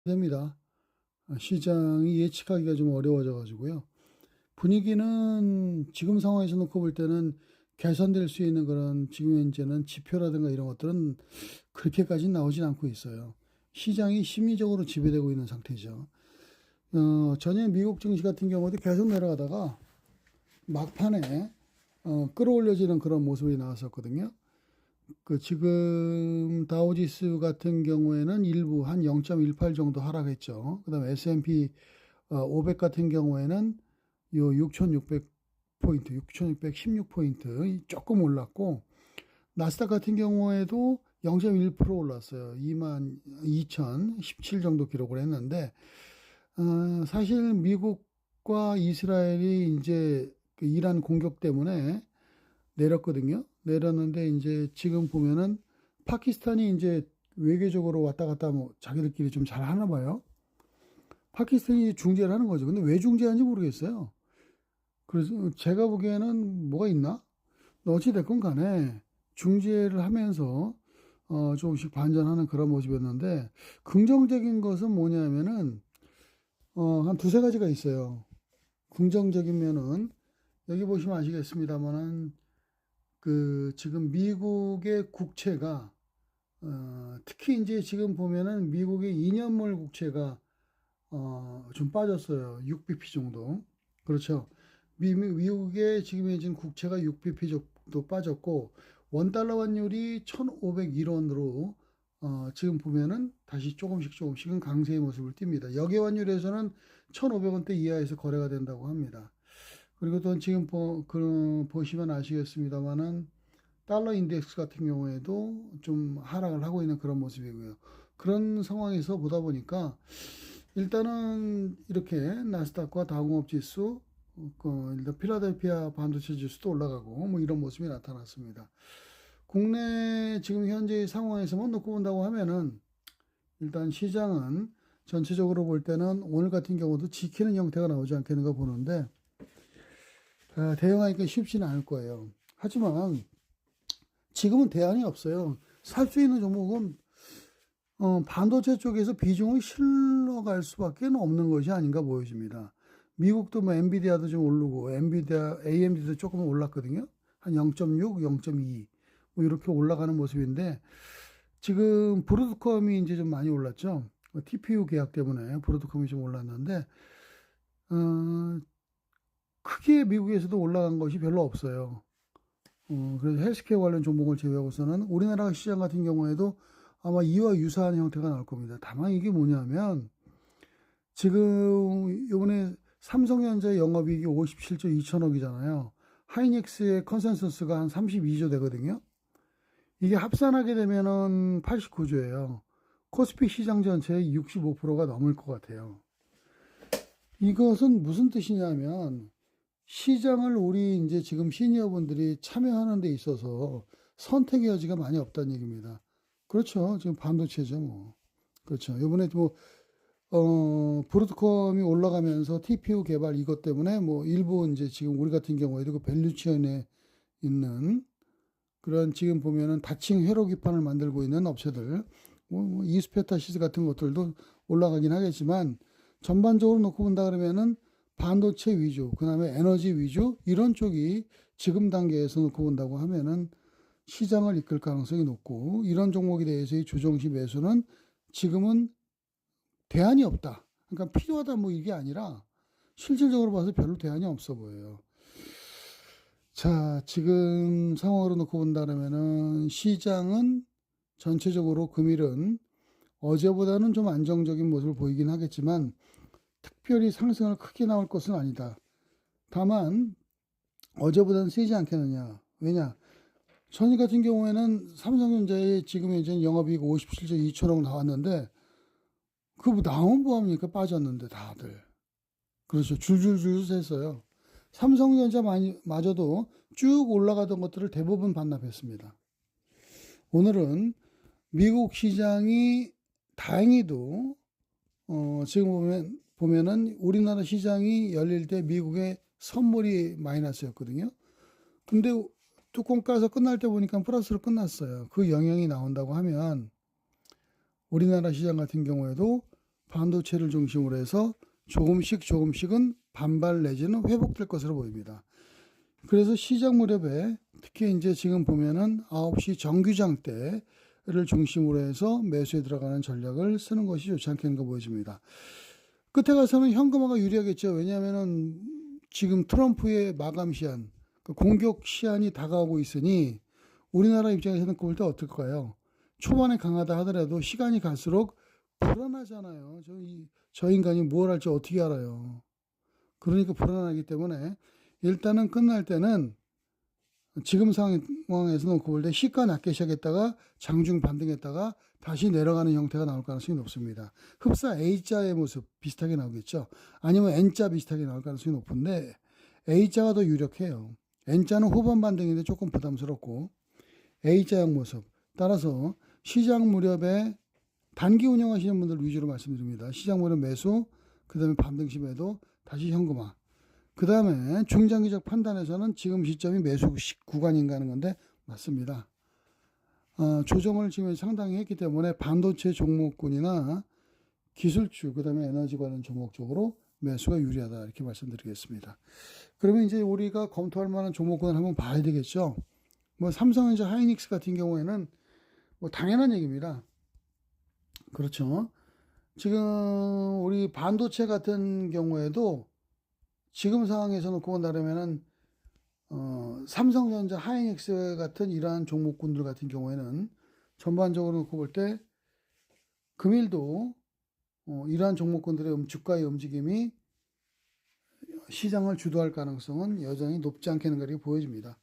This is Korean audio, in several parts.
됩니다. 시장이 예측하기가 좀 어려워져 가지고요. 분위기는 지금 상황에서 놓고 볼 때는 개선될 수 있는 그런 지금 현재는 지표라든가 이런 것들은 그렇게까지 나오진 않고 있어요. 시장이 심리적으로 지배되고 있는 상태죠. 전에 미국 증시 같은 경우도 계속 내려가다가 막판에 끌어올려지는 그런 모습이 나왔었거든요. 지금 다우지수 같은 경우에는 일부 한 0.18 정도 하락했죠. 그다음에 S&P 500 같은 경우에는 요 6,600포인트, 6,616포인트 조금 올랐고, 나스닥 같은 경우에도 0.1% 올랐어요. 22,017 정도 기록을 했는데, 사실 미국과 이스라엘이 이제 그 이란 공격 때문에 내렸거든요. 내렸는데 이제 지금 보면은 파키스탄이 이제 외교적으로 왔다 갔다 뭐 자기들끼리 좀 잘 하나 봐요. 파키스탄이 중재를 하는 거죠. 근데 왜 중재하는지 모르겠어요. 그래서 제가 보기에는 뭐가 있나? 어찌됐건 간에 중재를 하면서 조금씩 반전하는 그런 모습이었는데, 긍정적인 것은 뭐냐면은 한 두세 가지가 있어요. 긍정적인 면은 여기 보시면 아시겠습니다만은 지금 미국의 국채가 특히 이제 지금 보면은 미국의 2년물 국채가 좀 빠졌어요. 6bp 정도. 그렇죠. 미국의 지금 현재 국채가 6bp 정도 빠졌고, 원달러 환율이 1,501원으로 지금 보면은 다시 조금씩은 강세의 모습을 띱니다. 역외 환율에서는 1,500원대 이하에서 거래가 된다고 합니다. 그리고 또 지금 보시면 아시겠습니다만은 달러 인덱스 같은 경우에도 좀 하락을 하고 있는 그런 모습이고요. 그런 상황에서 보다 보니까 일단은 이렇게 나스닥과 다공업 지수, 일단 필라델피아 반도체 지수도 올라가고 뭐 이런 모습이 나타났습니다. 국내 지금 현재 상황에서만 놓고 본다고 하면은 일단 시장은 전체적으로 볼 때는 오늘 같은 경우도 지키는 형태가 나오지 않겠는가 보는데, 대응하기가 쉽지는 않을 거예요. 하지만 지금은 대안이 없어요. 살 수 있는 종목은 반도체 쪽에서 비중을 실러갈 수밖에 없는 것이 아닌가 보여집니다. 미국도 뭐 엔비디아도 좀 오르고, AMD도 조금 올랐거든요. 한 0.6, 0.2, 뭐 이렇게 올라가는 모습인데, 지금 브로드컴이 이제 좀 많이 올랐죠. TPU 계약 때문에 브로드컴이 좀 올랐는데, 어, 크게 미국에서도 올라간 것이 별로 없어요. 그래서 헬스케어 관련 종목을 제외하고서는 우리나라 시장 같은 경우에도 아마 이와 유사한 형태가 나올 겁니다. 다만 이게 뭐냐면 지금 이번에 삼성전자 영업이익이 57조 2천억이잖아요. 하이닉스의 컨센서스가 한 32조 되거든요. 이게 합산하게 되면은 89조예요. 코스피 시장 전체의 65%가 넘을 것 같아요. 이것은 무슨 뜻이냐면 시장을 우리 이제 지금 시니어분들이 참여하는 데 있어서 선택의 여지가 많이 없다는 얘기입니다. 그렇죠. 지금 반도체죠, 뭐. 그렇죠. 이번에 뭐, 브로드컴이 올라가면서 TPU 개발 이것 때문에 뭐 일부 이제 지금 우리 같은 경우에도 그 밸류체인에 있는 그런 지금 보면은 다층 회로 기판을 만들고 있는 업체들, 뭐 이스페타시스 같은 것들도 올라가긴 하겠지만 전반적으로 놓고 본다 그러면은 반도체 위주, 그다음에 에너지 위주 이런 쪽이 지금 단계에서 놓고 본다고 하면은 시장을 이끌 가능성이 높고, 이런 종목에 대해서의 조정시 매수는 지금은 대안이 없다. 그러니까 필요하다 뭐 이게 아니라 실질적으로 봐서 별로 대안이 없어 보여요. 자, 지금 상황으로 놓고 본다면은 시장은 전체적으로 금일은 어제보다는 좀 안정적인 모습을 보이긴 하겠지만 특별히 상승을 크게 나올 것은 아니다. 다만 어제보다는 세지 않겠느냐. 왜냐? 전일 같은 경우에는 삼성전자의 지금 현재 영업이익 57조 2천억 나왔는데 그거 나온 뭐합니까? 빠졌는데 다들. 그렇죠. 줄줄줄 샜어요. 삼성전자마저도 쭉 올라가던 것들을 대부분 반납했습니다. 오늘은 미국 시장이 다행히도 지금 보면은 우리나라 시장이 열릴 때 미국의 선물이 마이너스였거든요. 근데 뚜껑 까서 끝날 때 보니까 플러스로 끝났어요. 그 영향이 나온다고 하면 우리나라 시장 같은 경우에도 반도체를 중심으로 해서 조금씩은 반발 내지는 회복될 것으로 보입니다. 그래서 시장 무렵에 특히 이제 지금 보면은 9시 정규장 때를 중심으로 해서 매수에 들어가는 전략을 쓰는 것이 좋지 않겠는가 보여집니다. 끝에 가서는 현금화가 유리하겠죠. 왜냐하면은 지금 트럼프의 마감 시한, 그 공격 시한이 다가오고 있으니 우리나라 입장에서는 볼 때 어떨까요? 초반에 강하다 하더라도 시간이 갈수록 불안하잖아요. 저 인간이 뭘 할지 어떻게 알아요. 그러니까 불안하기 때문에 일단은 끝날 때는 지금 상황에서 놓고 볼 때 시가 낮게 시작했다가 장중 반등했다가 다시 내려가는 형태가 나올 가능성이 높습니다. 흡사 A자의 모습 비슷하게 나오겠죠. 아니면 N자 비슷하게 나올 가능성이 높은데 A자가 더 유력해요. N자는 후반 반등인데 조금 부담스럽고 A자형 모습. 따라서 시장 무렵에 단기 운영하시는 분들 위주로 말씀드립니다. 시장 무렵 매수, 그 다음에 반등시 매도, 다시 현금화. 그 다음에 중장기적 판단에서는 지금 시점이 매수 구간인가 하는 건데 맞습니다. 조정을 지금 상당히 했기 때문에 반도체 종목군이나 기술주, 그 다음에 에너지 관련 종목 쪽으로 매수가 유리하다 이렇게 말씀드리겠습니다. 그러면 이제 우리가 검토할 만한 종목군을 한번 봐야 되겠죠. 뭐 삼성전자, 하이닉스 같은 경우에는 뭐 당연한 얘기입니다. 그렇죠. 지금 우리 반도체 같은 경우에도 지금 상황에서 놓고 본다면은 삼성전자, 하이닉스 같은 이러한 종목군들 같은 경우에는 전반적으로 놓고 볼 때 금일도 이러한 종목군들의 주가의 움직임이 시장을 주도할 가능성은 여전히 높지 않겠는가 이렇게 보여집니다.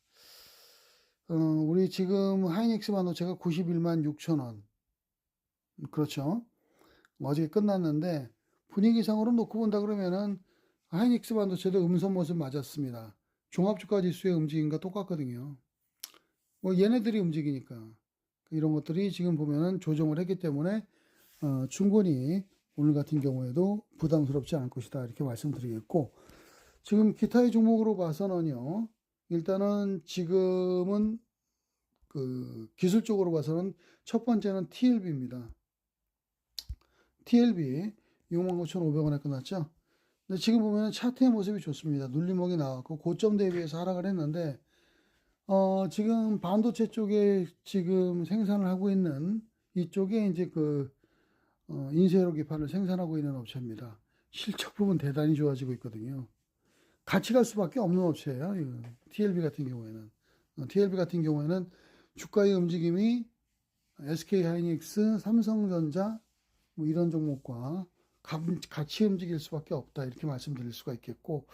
우리 지금 하이닉스 반도체가 91만 6천 원. 그렇죠. 어저께 끝났는데 분위기상으로 놓고 본다 그러면은 하이닉스 반도체도 음선 모습 맞았습니다. 종합주가 지수의 움직임과 똑같거든요. 뭐 얘네들이 움직이니까 이런 것들이 지금 보면은 조정을 했기 때문에 충분히 오늘 같은 경우에도 부담스럽지 않을 것이다 이렇게 말씀드리겠고, 지금 기타의 종목으로 봐서는요, 일단은 지금은 그 기술적으로 봐서는 첫 번째는 TLB입니다. TLB 69,500원에 끝났죠. 근데 지금 보면 차트의 모습이 좋습니다. 눌림목이 나왔고 고점 대비해서 하락을 했는데 지금 반도체 쪽에 지금 생산을 하고 있는 이쪽에 이제 그 인쇄로 기판을 생산하고 있는 업체입니다. 실적 부분 대단히 좋아지고 있거든요. 같이 갈 수밖에 없는 업체예요. TLB 같은 경우에는 TLB 같은 경우에는 주가의 움직임이 SK 하이닉스, 삼성전자 뭐 이런 종목과 같이 움직일 수밖에 없다 이렇게 말씀드릴 수가 있겠고,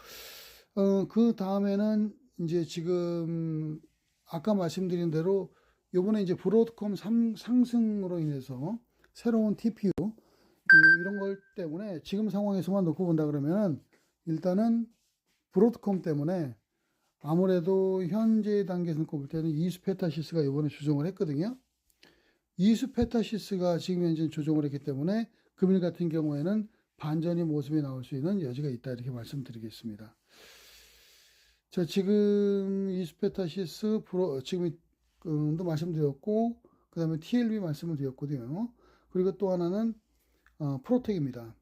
그 다음에는 이제 지금 아까 말씀드린 대로 요번에 이제 브로드컴 상승으로 인해서 새로운 TPU 이런 걸 때문에 지금 상황에서만 놓고 본다 그러면은 일단은 브로드컴 때문에 아무래도 현재 단계에서 놓고 볼 때는 이수페타시스가 이번에 조정을 했거든요. 이수페타시스가 지금 현재 조정을 했기 때문에 금일 같은 경우에는 반전의 모습이 나올 수 있는 여지가 있다 이렇게 말씀드리겠습니다. 자, 지금 이수페타시스 지금도 말씀드렸고, 그 다음에 TLB 말씀을 드렸거든요. 그리고 또 하나는 프로텍입니다.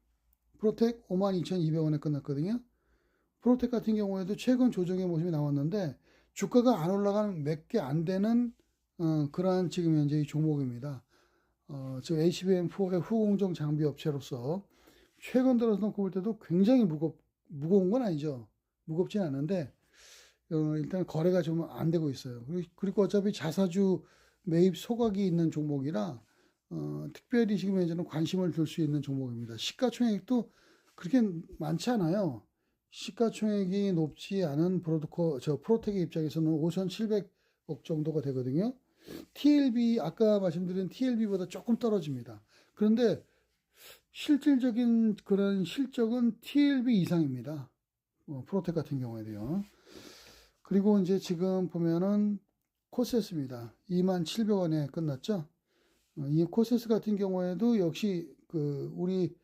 프로텍 52,200원에 끝났거든요. 프로텍 같은 경우에도 최근 조정의 모습이 나왔는데 주가가 안 올라가는 몇 개 안 되는 그러한 지금 현재 이 종목입니다. 저 HBM4의 후공정 장비 업체로서 최근 들어서 놓고 볼 때도 굉장히 무거운 건 아니죠. 무겁진 않은데 일단 거래가 좀 안 되고 있어요. 그리고 어차피 자사주 매입 소각이 있는 종목이라 특별히 지금 현재는 관심을 둘 수 있는 종목입니다. 시가총액도 그렇게 많지 않아요. 시가총액이 높지 않은 프로텍의 입장에서는 5,700억 정도가 되거든요. TLB, 아까 말씀드린 TLB보다 조금 떨어집니다. 그런데 실질적인 그런 실적은 TLB 이상입니다. 프로텍 같은 경우에도요. 그리고 이제 지금 보면은 코세스입니다. 27,000원에 끝났죠. 이 코세스 같은 경우에도 역시 우리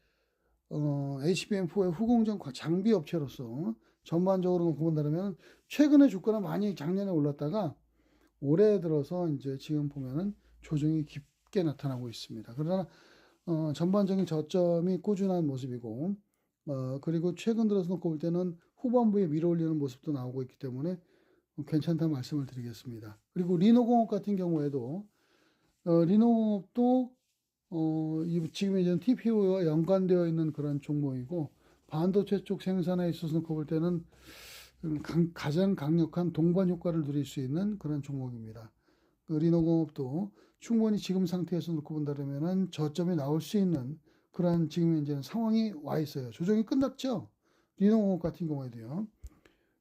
HBM4의 후공정 장비 업체로서 전반적으로 놓고 본다면 최근에 주가는 많이 작년에 올랐다가 올해 들어서 이제 지금 보면은 조정이 깊게 나타나고 있습니다. 그러나 전반적인 저점이 꾸준한 모습이고, 그리고 최근 들어서 놓고 볼 때는 후반부에 밀어올리는 모습도 나오고 있기 때문에 괜찮다는 말씀을 드리겠습니다. 그리고 리노공업 같은 경우에도, 리노공업도, 지금 이제 TPO와 연관되어 있는 그런 종목이고, 반도체 쪽 생산에 있어서 놓고 볼 때는 가장 강력한 동반 효과를 누릴 수 있는 그런 종목입니다. 그 리노공업도 충분히 지금 상태에서 놓고 본다면은 저점이 나올 수 있는 그런 지금 현재는 상황이 와 있어요. 조정이 끝났죠? 리노공업 같은 경우에도요.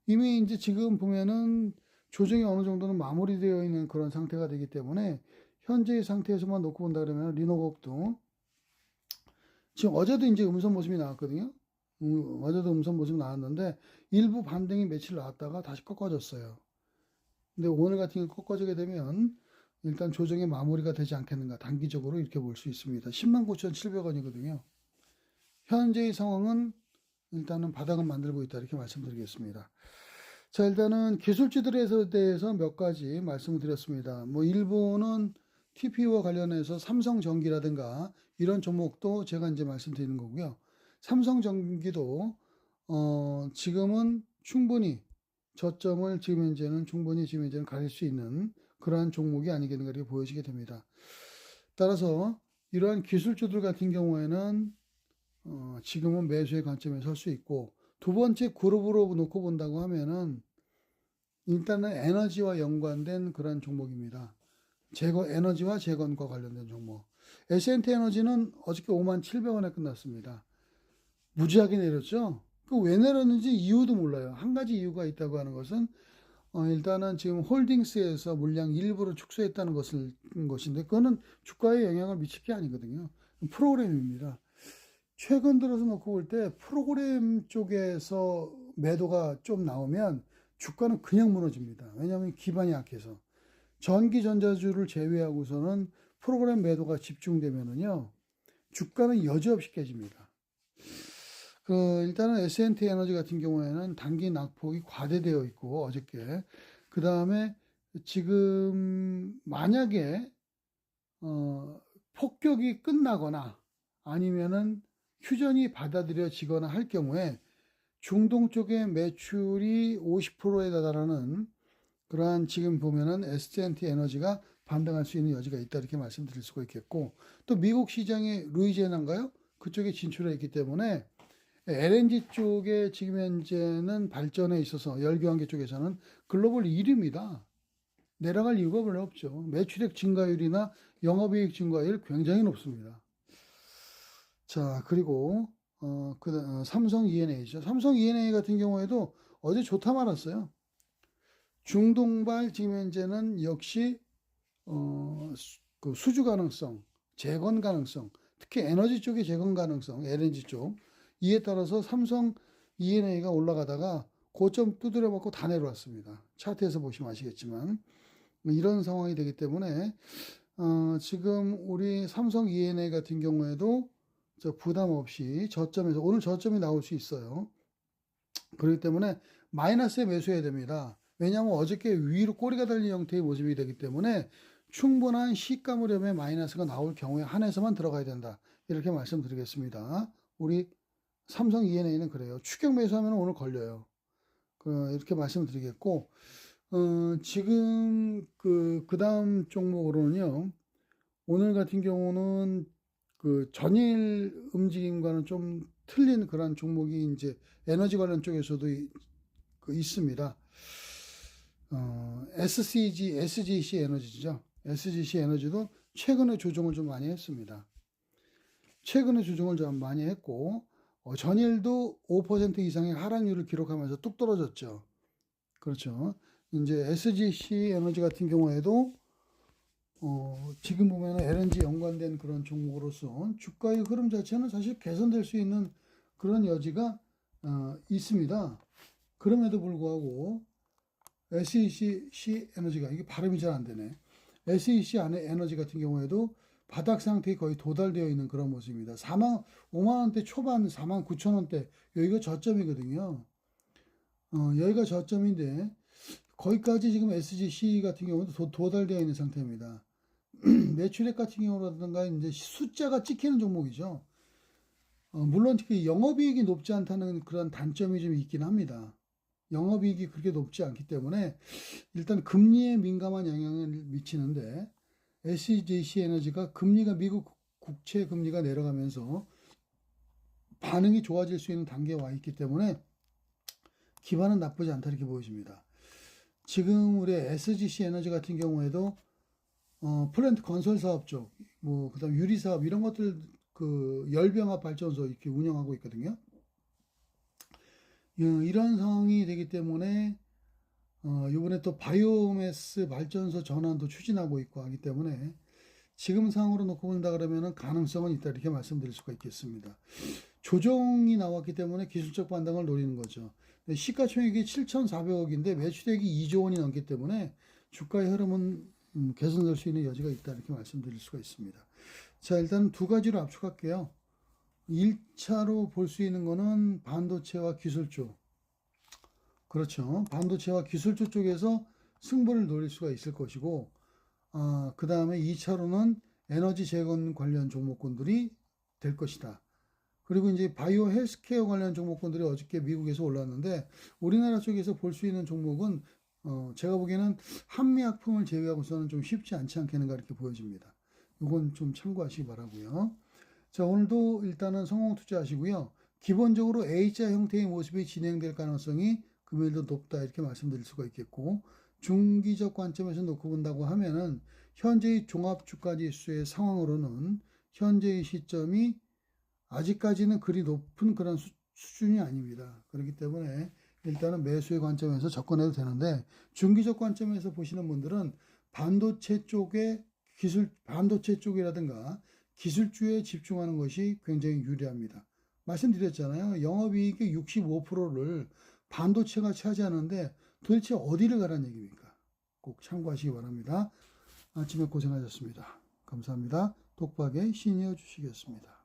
이미 이제 지금 보면은 조정이 어느 정도는 마무리되어 있는 그런 상태가 되기 때문에 현재의 상태에서만 놓고 본다 그러면 리노공업도 지금 어제도 이제 음선 모습이 나왔거든요. 어제도 음선 모습이 나왔는데 일부 반등이 며칠 나왔다가 다시 꺾어졌어요. 근데 오늘 같은 경우 꺾어지게 되면 일단 조정의 마무리가 되지 않겠는가 단기적으로 이렇게 볼 수 있습니다. 109,700원이거든요. 현재의 상황은 일단은 바닥은 만들고 있다 이렇게 말씀드리겠습니다. 자, 일단은 기술주들에 대해서 몇 가지 말씀을 드렸습니다. 뭐 일부는 TPU와 관련해서 삼성전기라든가 이런 종목도 제가 이제 말씀드리는 거고요. 삼성전기도 지금은 충분히 저점을 지금 현재는 충분히 지금 현재는 가릴 수 있는 그러한 종목이 아니겠는가 이렇게 보여지게 됩니다. 따라서 이러한 기술주들 같은 경우에는 지금은 매수의 관점에 설 수 있고, 두 번째 그룹으로 놓고 본다고 하면은 일단은 에너지와 연관된 그런 종목입니다. 에너지와 재건과 관련된 종목. S&T 에너지는 어저께 57,700원에 끝났습니다. 무지하게 내렸죠? 그 왜 내렸는지 이유도 몰라요. 한 가지 이유가 있다고 하는 것은 일단은 지금 홀딩스에서 물량 일부를 축소했다는 것인데 그거는 주가에 영향을 미칠 게 아니거든요. 프로그램입니다. 최근 들어서 놓고 볼 때 프로그램 쪽에서 매도가 좀 나오면 주가는 그냥 무너집니다. 왜냐하면 기반이 약해서. 전기 전자주를 제외하고서는 프로그램 매도가 집중되면은요, 주가는 여지없이 깨집니다. 일단은 S&T 에너지 같은 경우에는 단기 낙폭이 과대되어 있고, 어저께. 그 다음에 지금 만약에, 폭격이 끝나거나 아니면은 휴전이 받아들여지거나 할 경우에 중동 쪽의 매출이 50%에 달하는 그러한 지금 보면은 S&T 에너지가 반등할 수 있는 여지가 있다 이렇게 말씀드릴 수가 있겠고, 또 미국 시장의 루이지애나인가요? 그쪽에 진출해 있기 때문에 LNG 쪽에 지금 현재는 발전에 있어서 열교환기 쪽에서는 글로벌 1위입니다. 내려갈 이유가 별로 없죠. 매출액 증가율이나 영업이익 증가율 굉장히 높습니다. 자, 그리고 삼성 E&A죠. 삼성 E&A 같은 경우에도 어제 좋다 말았어요. 중동발 지금 현재는 역시 그 수주 가능성, 재건 가능성, 특히 에너지 쪽의 재건 가능성, LNG 쪽 이에 따라서 삼성 E&A가 올라가다가 고점 두드려 맞고 다 내려왔습니다. 차트에서 보시면 아시겠지만 이런 상황이 되기 때문에 지금 우리 삼성 E&A 같은 경우에도 부담 없이 저점에서 오늘 저점이 나올 수 있어요. 그렇기 때문에 마이너스에 매수해야 됩니다. 왜냐하면 어저께 위로 꼬리가 달린 형태의 모습이 되기 때문에 충분한 시가무렴의 마이너스가 나올 경우에 한해서만 들어가야 된다. 이렇게 말씀드리겠습니다. 우리 삼성 E&A는 그래요. 추격 매수하면 오늘 걸려요. 이렇게 말씀드리겠고, 지금 그 다음 종목으로는요, 오늘 같은 경우는 그 전일 움직임과는 좀 틀린 그런 종목이 이제 에너지 관련 쪽에서도 있습니다. SGC 에너지죠. SGC 에너지도 최근에 조정을 좀 많이 했습니다. 최근에 조정을 좀 많이 했고, 전일도 5% 이상의 하락률을 기록하면서 뚝 떨어졌죠. 그렇죠. 이제 SGC 에너지 같은 경우에도 지금 보면 LNG 연관된 그런 종목으로서 주가의 흐름 자체는 사실 개선될 수 있는 그런 여지가 있습니다. 그럼에도 불구하고 SEC 에너지가 이게 발음이 잘 안 되네. SEC 안에 에너지 같은 경우에도 바닥 상태에 거의 도달되어 있는 그런 모습입니다. 5만 원대 초반 4만 9천 원대 여기가 저점이거든요. 여기가 저점인데 거기까지 지금 SGC 같은 경우도 도달되어 있는 상태입니다. 매출액 같은 경우라든가 이제 숫자가 찍히는 종목이죠. 물론 그 영업이익이 높지 않다는 그런 단점이 좀 있긴 합니다. 영업이익이 그렇게 높지 않기 때문에 일단 금리에 민감한 영향을 미치는데 SJC 에너지가 금리가 미국 국채 금리가 내려가면서 반응이 좋아질 수 있는 단계에 와 있기 때문에 기반은 나쁘지 않다 이렇게 보여집니다. 지금 우리 SGC 에너지 같은 경우에도 플랜트 건설 사업 쪽, 뭐 그다음 유리 사업 이런 것들 그 열병합 발전소 이렇게 운영하고 있거든요. 이런 상황이 되기 때문에 이번에 또 바이오매스 발전소 전환도 추진하고 있고 하기 때문에 지금 상황으로 놓고 본다 그러면은 가능성은 있다 이렇게 말씀드릴 수가 있겠습니다. 조정이 나왔기 때문에 기술적 반등을 노리는 거죠. 시가총액이 7,400억인데 매출액이 2조 원이 넘기 때문에 주가의 흐름은 개선될 수 있는 여지가 있다 이렇게 말씀드릴 수가 있습니다. 자, 일단 두 가지로 압축할게요. 1차로 볼 수 있는 거는 반도체와 기술 쪽. 그렇죠. 반도체와 기술주 쪽에서 승부를 노릴 수가 있을 것이고, 그 다음에 2차로는 에너지 재건 관련 종목군들이 될 것이다. 그리고 이제 바이오 헬스케어 관련 종목군들이 어저께 미국에서 올랐는데, 우리나라 쪽에서 볼 수 있는 종목은, 제가 보기에는 한미약품을 제외하고서는 좀 쉽지 않지 않겠는가 이렇게 보여집니다. 이건 좀 참고하시기 바라고요. 자, 오늘도 일단은 성공 투자하시고요. 기본적으로 A자 형태의 모습이 진행될 가능성이 금요일도 높다 이렇게 말씀드릴 수가 있겠고, 중기적 관점에서 놓고 본다고 하면은 현재의 종합주가지수의 상황으로는 현재의 시점이 아직까지는 그리 높은 그런 수준이 아닙니다. 그렇기 때문에 일단은 매수의 관점에서 접근해도 되는데, 중기적 관점에서 보시는 분들은 반도체 쪽에 반도체 쪽이라든가 기술주에 집중하는 것이 굉장히 유리합니다. 말씀드렸잖아요. 영업이익의 65%를 반도체가 차지하는데 도대체 어디를 가란 얘기입니까? 꼭 참고하시기 바랍니다. 아침에 고생하셨습니다. 감사합니다. 독박의 시니어 주시겠습니다.